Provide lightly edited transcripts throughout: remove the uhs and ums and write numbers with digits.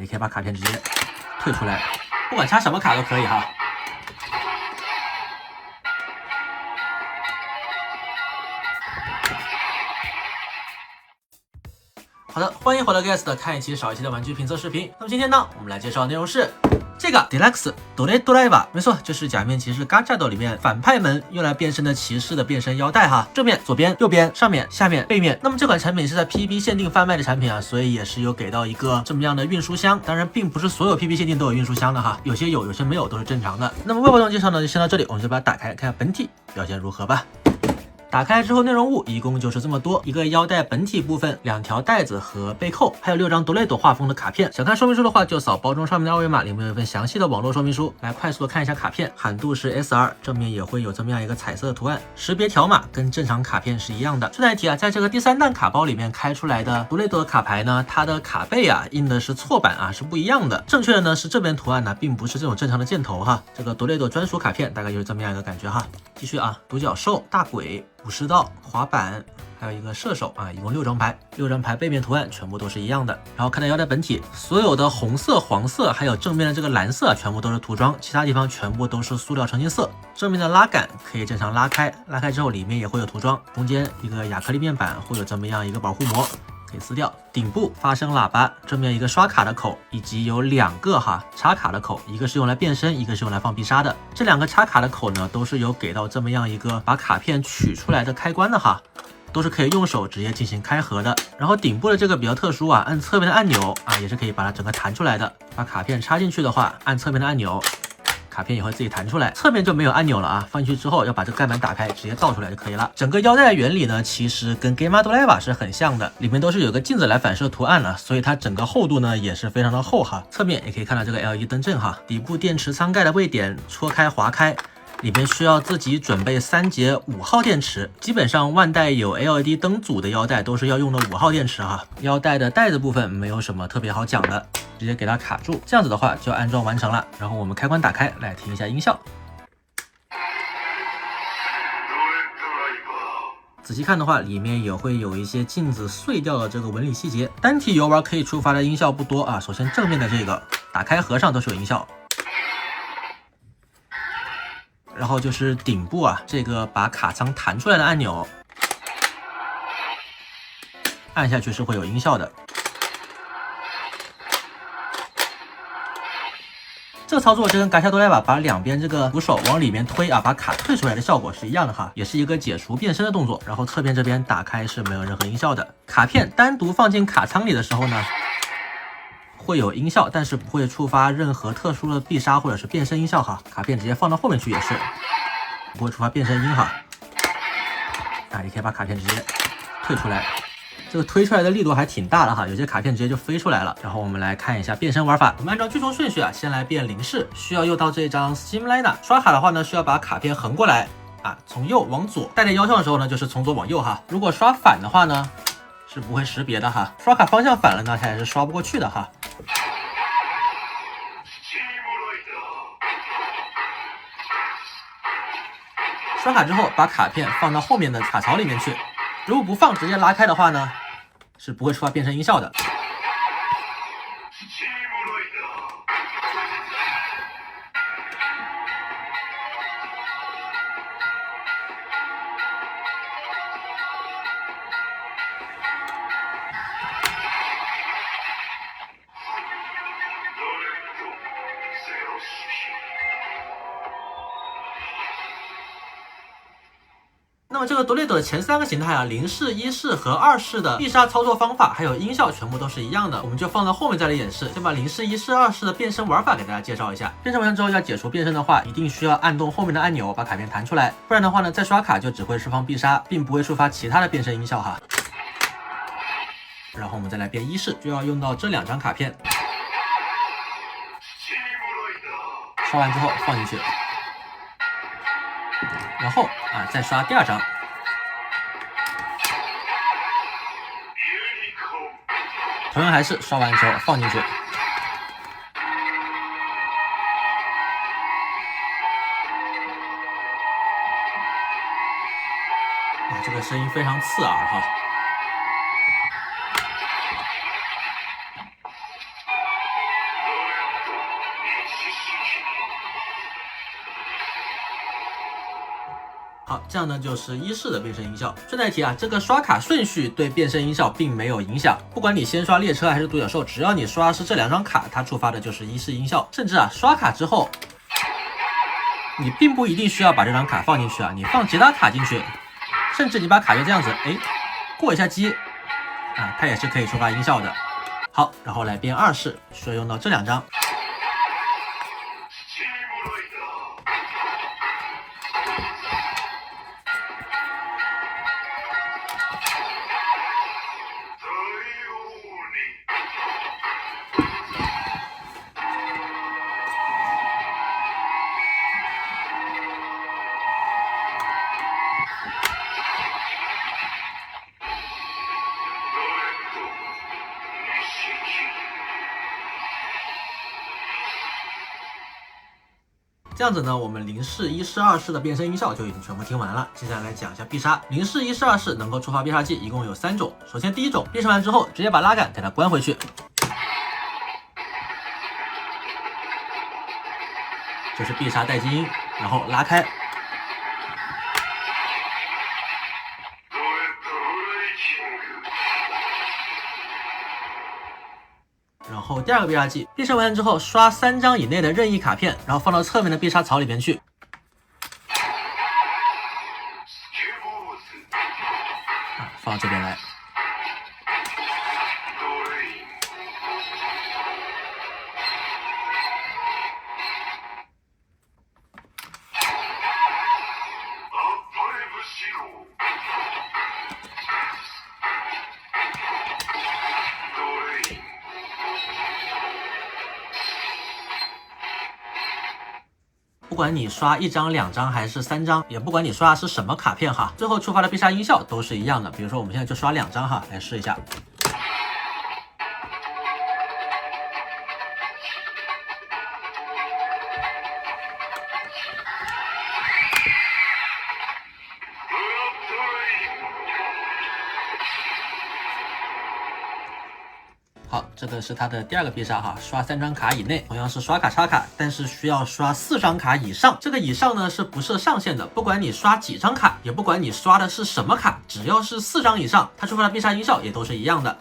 也可以把卡片直接退出来，不管插什么卡都可以哈。好的，欢迎回来 Guest 看一期少一期的玩具评测视频。那么今天呢，我们来介绍的内容是这个 Deluxe Dolet Driver， 没错，这是假面骑士 Gachado 里面反派们用来变身的骑士的变身腰带哈。正面、左边、右边、上面、下面、背面。那么这款产品是在 PB 限定贩卖的产品啊，所以也是有给到一个这么样的运输箱。当然，并不是所有 PB 限定都有运输箱的哈，有些有，有些没有，都是正常的。那么外包装介绍呢，就先到这里，我们就把它打开，看下本体表现如何吧。打开之后，内容物一共就是这么多：一个腰带本体部分，2条带子和背扣，还有6张Dolet画风的卡片。想看说明书的话，就扫包装上面的二维码，里面有一份详细的网络说明书。来快速的看一下卡片，hạn度是 SR， 正面也会有这么样一个彩色的图案，识别条码跟正常卡片是一样的。顺带一提啊，在这个第3弹卡包里面开出来的Dolet的卡牌呢，它的卡背啊印的是错版啊，是不一样的。正确的呢是这边图案呢，并不是这种正常的箭头哈。这个Dolet专属卡片大概就是这么样一个感觉哈。继续啊，独角兽、大鬼、武士道、滑板，还有一个射手啊，一共6张牌，6张牌背面图案全部都是一样的。然后看到腰带本体，所有的红色、黄色，还有正面的这个蓝色，全部都是涂装，其他地方全部都是塑料成型色。正面的拉杆可以正常拉开，拉开之后里面也会有涂装，中间一个亚克力面板会有这么样一个保护膜。可以撕掉。顶部发声喇叭，正面一个刷卡的口，以及有2个插卡的口，一个是用来变身，一个是用来放必杀的。这2个插卡的口呢，都是有给到这么样一个把卡片取出来的开关的哈。都是可以用手直接进行开合的。然后顶部的这个比较特殊啊，按侧面的按钮啊，也是可以把它整个弹出来的。把卡片插进去的话，按侧面的按钮，卡片也会自己弹出来。侧面就没有按钮了啊，放进去之后要把这个盖板打开，直接倒出来就可以了。整个腰带的原理呢，其实跟 Gamma Dolet 是很像的，里面都是有个镜子来反射图案的，所以它整个厚度呢也是非常的厚哈。侧面也可以看到这个 LED 灯阵哈，底部电池舱盖的位点戳开划开。里面需要自己准备3节5号电池，基本上万代有 LED 灯组的腰带都是要用的5号电池哈。腰带的带子部分没有什么特别好讲的，直接给它卡住，这样子的话就安装完成了。然后我们开关打开，来听一下音效。仔细看的话，里面也会有一些镜子碎掉的这个纹理细节。单体游玩可以触发的音效不多啊，首先正面的这个打开合上都是有音效。然后就是顶部啊，这个把卡仓弹出来的按钮，按下去是会有音效的。这个操作就跟Gachado Dolet把2边这个扶手往里面推啊，把卡退出来的效果是一样的哈，也是一个解除变身的动作。然后侧边这边打开是没有任何音效的。卡片单独放进卡仓里的时候呢，会有音效，但是不会触发任何特殊的必杀或者是变身音效哈。卡片直接放到后面去也是不会触发变身音哈。你可以把卡片直接退出来，这个推出来的力度还挺大的哈，有些卡片直接就飞出来了。然后我们来看一下变身玩法，我们按照剧中顺序啊，先来变零式，需要右到这张 Steamliner。刷卡的话呢，需要把卡片横过来啊，从右往左，戴在腰上的时候呢，就是从左往右哈。如果刷反的话呢，是不会识别的哈。刷卡方向反了呢，它也是刷不过去的哈。刷卡之后，把卡片放到后面的卡槽里面去。如果不放，直接拉开的话呢，是不会触发变身音效的。那么这个Dolet的前3个形态啊，0式、1式和2式的必杀操作方法还有音效全部都是一样的，我们就放到后面再来演示。先把0式、1式、2式的变身玩法给大家介绍一下。变身完成之后要解除变身的话，一定需要按动后面的按钮把卡片弹出来，不然的话呢，再刷卡就只会释放必杀，并不会触发其他的变身音效哈。然后我们再来变1式，就要用到这2张卡片，刷完之后放进去。然后再刷第2张，同样还是刷完之后放进去。这个声音非常刺耳哈。好，这样呢就是一式的变身音效。顺带一提啊，这个刷卡顺序对变身音效并没有影响，不管你先刷列车还是独角兽，只要你刷的是这2张卡，它触发的就是一式音效。甚至啊，刷卡之后，你并不一定需要把这张卡放进去啊，你放其他卡进去，甚至你把卡就这样子，过一下机啊，它也是可以触发音效的。好，然后来变2式，需要用到这2张。这样子呢，我们0式、1式、2式的变身音效就已经全部听完了。接下来来讲一下必杀。0式、1式、2式能够触发必杀技一共有3种。首先第一种，变身完之后直接把拉杆给它关回去，这是必杀带金，然后拉开。然后第2个必杀技，变身完之后刷3张以内的任意卡片，然后放到侧面的必杀槽里边去。放到这边来。不管你刷1张、2张还是3张，也不管你刷的是什么卡片哈，最后触发的必杀音效都是一样的。比如说我们现在就刷2张哈，来试一下。好，这个是它的第2个必杀哈，刷3张卡以内，同样是刷卡插卡，但是需要刷4张卡以上。这个以上呢是不设上限的，不管你刷几张卡，也不管你刷的是什么卡，只要是4张以上，它触发的必杀音效也都是一样的。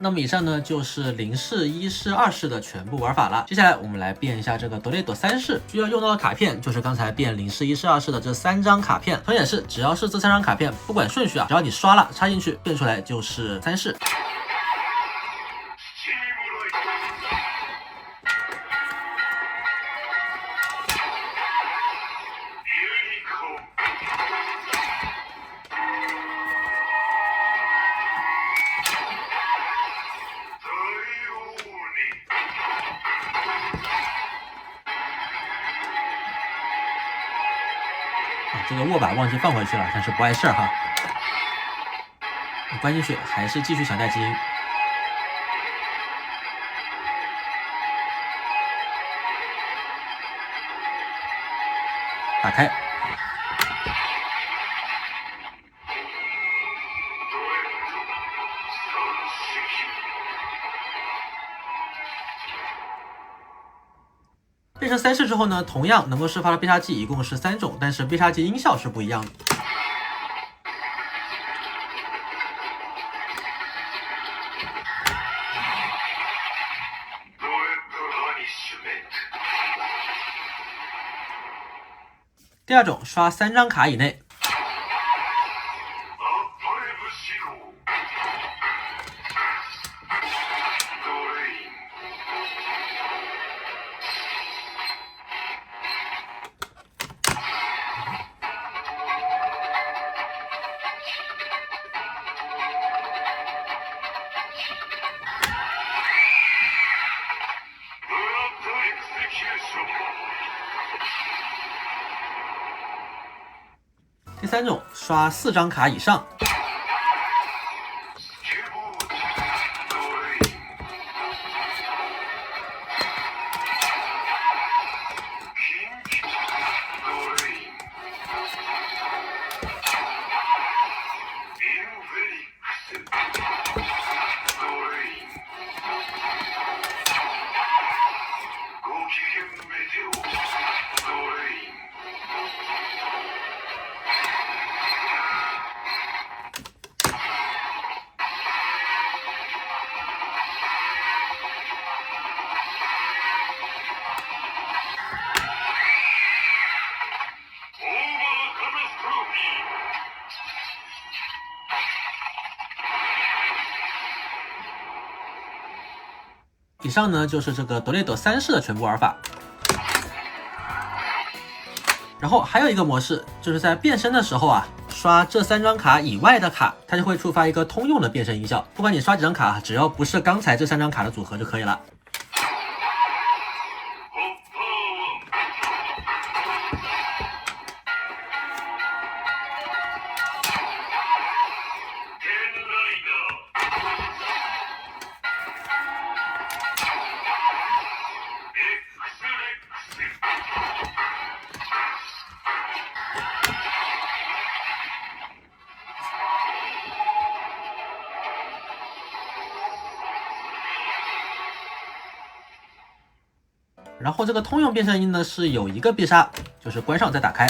那么以上呢就是0式、1式、2式的全部玩法了。接下来我们来变一下这个多雷朵3式，需要用到的卡片就是刚才变0式、1式、2式的这3张卡片。同样也是，只要是这3张卡片，不管顺序啊，只要你刷了插进去，变出来就是3式。这个握把忘记放回去了，但是不碍事儿哈。关进去还是继续想带基因。打开。变成3式之后呢，同样能够释放的必杀技一共是3种，但是必杀技音效是不一样的。第二种刷3张卡以内。第3种刷4张卡以上。以上呢就是这个德雷朵3式的全部玩法。然后还有一个模式，就是在变身的时候啊，刷这3张卡以外的卡，它就会触发一个通用的变身音效。不管你刷几张卡，只要不是刚才这3张卡的组合就可以了。然后这个通用变身音呢是有一个必杀，就是关上再打开。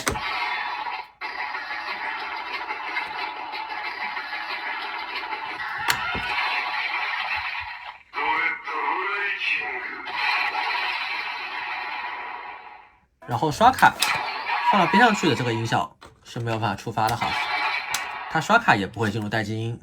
然后刷卡放到边上去的这个音效是没有办法触发的哈，它刷卡也不会进入待机音。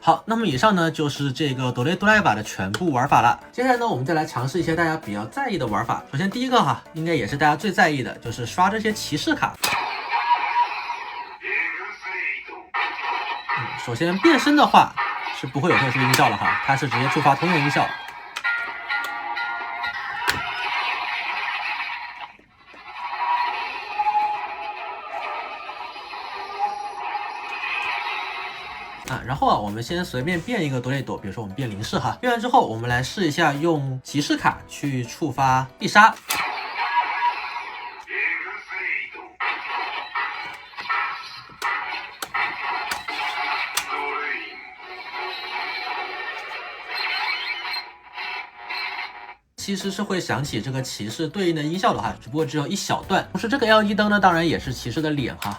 好，那么以上呢就是这个ドレドライバー的全部玩法了。接下来呢，我们再来尝试一些大家比较在意的玩法。首先第一个哈，应该也是大家最在意的，就是刷这些骑士卡。首先变身的话是不会有特殊音效的哈，它是直接触发通用音效。然后啊，我们先随便变一个多雷朵，比如说我们变零式哈。变完之后，我们来试一下用骑士卡去触发必杀。其实是会响起这个骑士对应的音效的哈，只不过只有一小段。同时这个 LED 灯呢，当然也是骑士的脸哈。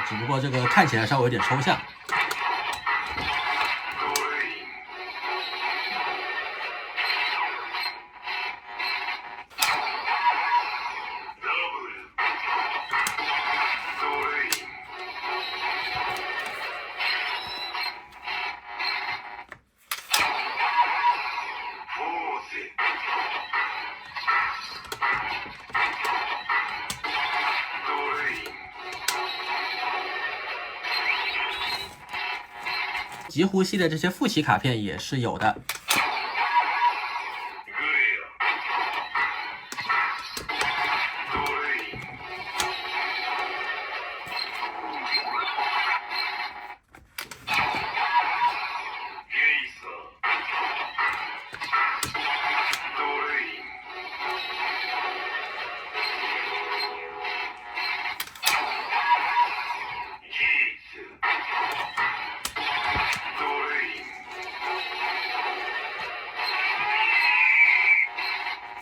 只不过这个看起来稍微有点抽象。极狐系的这些副骑卡片也是有的。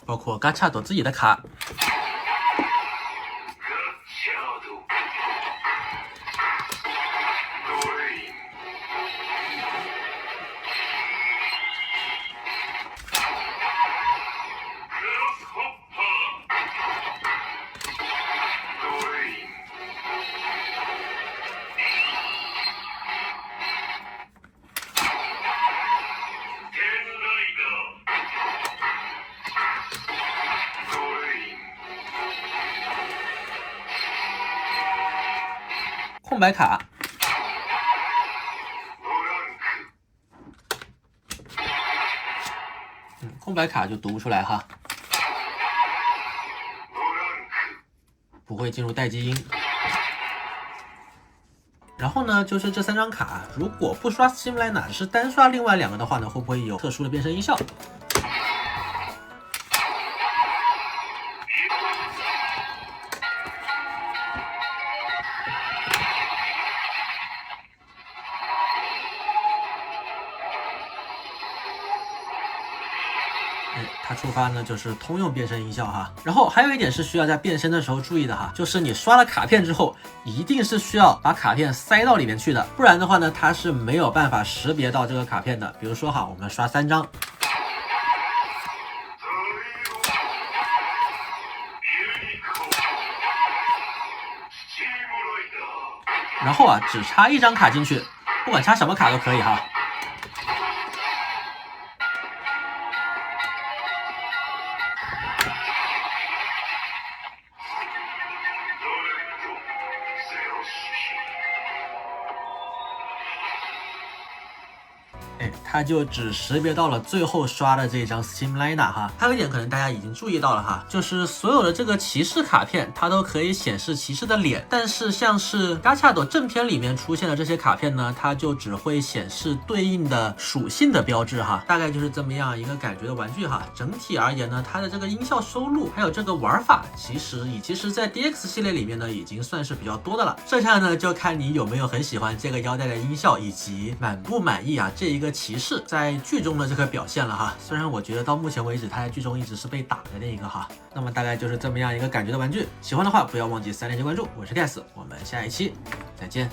包括嘎恰朵自己的卡。空白卡，空白卡就读不出来哈，不会进入待机音。然后呢，就是这3张卡，如果不刷 Steamliner， 只是单刷另外2个的话呢，会不会有特殊的变身音效？它触发呢就是通用变身音效哈，然后还有一点是需要在变身的时候注意的哈，就是你刷了卡片之后，一定是需要把卡片塞到里面去的，不然的话呢，它是没有办法识别到这个卡片的。比如说哈，我们刷3张，然后啊，只插1张卡进去，不管插什么卡都可以哈。它就只识别到了最后刷的这张 Steamliner 哈。还有一点可能大家已经注意到了哈，就是所有的这个骑士卡片它都可以显示骑士的脸，但是像是嘎恰朵正片里面出现的这些卡片呢，它就只会显示对应的属性的标志哈。大概就是这么样一个感觉的玩具哈。整体而言呢，它的这个音效收录还有这个玩法，其实在 DX 系列里面呢已经算是比较多的了。剩下呢就看你有没有很喜欢这个腰带的音效，以及满不满意啊这一个骑士在剧中的这个表现了哈。虽然我觉得到目前为止他在剧中一直是被打的那一个哈。那么大概就是这么样一个感觉的玩具，喜欢的话不要忘记3连击关注，我是 Gas， 我们下一期再见。